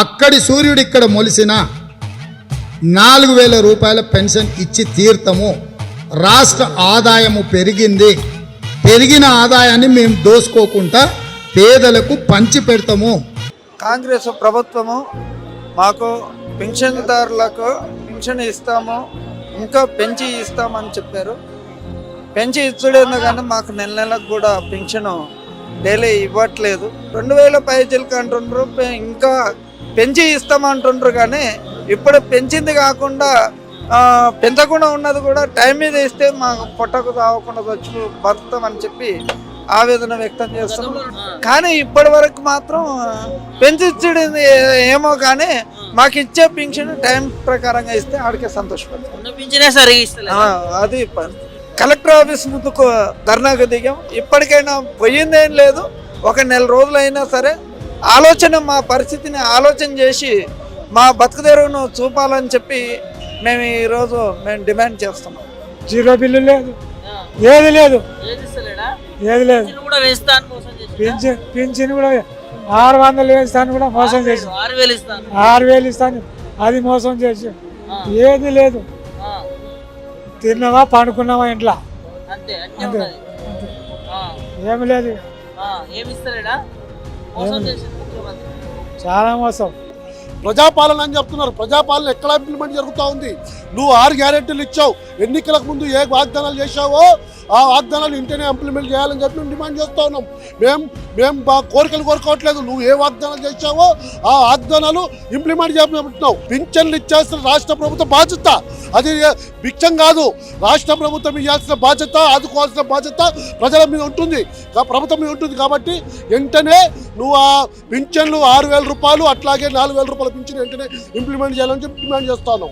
అక్కడి సూర్యుడు ఇక్కడ మొలిసిన 4,000 రూపాయల పెన్షన్ ఇచ్చి తీర్థము. రాష్ట్ర ఆదాయము పెరిగింది. పెరిగిన ఆదాయాన్ని మేము దోసుకోకుండా పేదలకు పంచి పెడతాము. కాంగ్రెస్ ప్రభుత్వము మాకు పెన్షన్దారులకు పెన్షన్ ఇస్తాము, ఇంకా పెంచి ఇస్తామని చెప్పారు. పెంచి ఇచ్చుడేందుకు కానీ మాకు నెల నెలకు కూడా పెన్షన్ డైలీ ఇవ్వట్లేదు. 2,000 పైచీలకు అంటుండ్రు, ఇంకా పెంచి ఇస్తామంటుండ్రు. కానీ ఇప్పుడు పెంచింది కాకుండా పెంచకుండా ఉన్నది కూడా టైం మీద ఇస్తే మాకు పొట్టకు తాగకుండా వచ్చి బతుకుతామని చెప్పి ఆవేదన వ్యక్తం చేస్తున్నాం. కానీ ఇప్పటి వరకు మాత్రం పెంచిచ్చుడు ఏమో కానీ మాకు ఇచ్చే పెన్షన్ టైం ప్రకారంగా ఇస్తే ఆడికే సంతోషపడతాం. అది కలెక్టర్ ఆఫీస్ ముందుకు ధర్నాకు దిగాం. ఇప్పటికైనా పోయిందేం లేదు. ఒక నెల రోజులైనా సరే మా పరిస్థితిని ఆలోచన చేసి మా బతుకుదెరువును చూపాలని చెప్పి మేము డిమాండ్ చేస్తున్నాం. జీరో బిల్లు లేదు, ఏది లేదు, ఏది లేదు. పింఛన్ కూడా 600 వేస్తాను కూడా మోసం చేసి 6,000 ఇస్తాను, అది మోసం చేసి. ఏది లేదు, తిన్నావా పండుకున్నావా ఇంట్లో, అంతే. ఏమి లేదు, చాలా మోసం. ప్రజాపాలన అని చెప్తున్నారు. ప్రజాపాలన ఎక్కడ ఇంప్లిమెంట్ జరుగుతూ ఉంది? నువ్వు 6 గ్యారెంటీలు ఇచ్చావు, ఎన్నికలకు ముందు ఏ వాగ్దానాలు చేశావో ఆ వాగ్దానాలు ఇంటనే ఇంప్లిమెంట్ చేయాలని చెప్పి మేము డిమాండ్ చేస్తూ ఉన్నాం. మేము కోరికలు కోరుకోవట్లేదు. నువ్వు ఏ వాగ్దానాలు చేశావో ఆ వాగ్దానాలు ఇంప్లిమెంట్ చేయబడుతున్నావు. పింఛన్లు ఇచ్చేసిన రాష్ట్ర ప్రభుత్వ బాధ్యత, అది భిక్షం కాదు. రాష్ట్ర ప్రభుత్వం ఇవ్వాల్సిన బాధ్యత, ఆదుకోవాల్సిన బాధ్యత ప్రజల మీద ఉంటుంది, ప్రభుత్వం మీద ఉంటుంది. కాబట్టి వెంటనే నువ్వు ఆ పింఛన్లు 6,000 రూపాయలు, అట్లాగే 4,000 రూపాయల పింఛన్ వెంటనే ఇంప్లిమెంట్ చేయాలని చెప్పి డిమాండ్ చేస్తాను.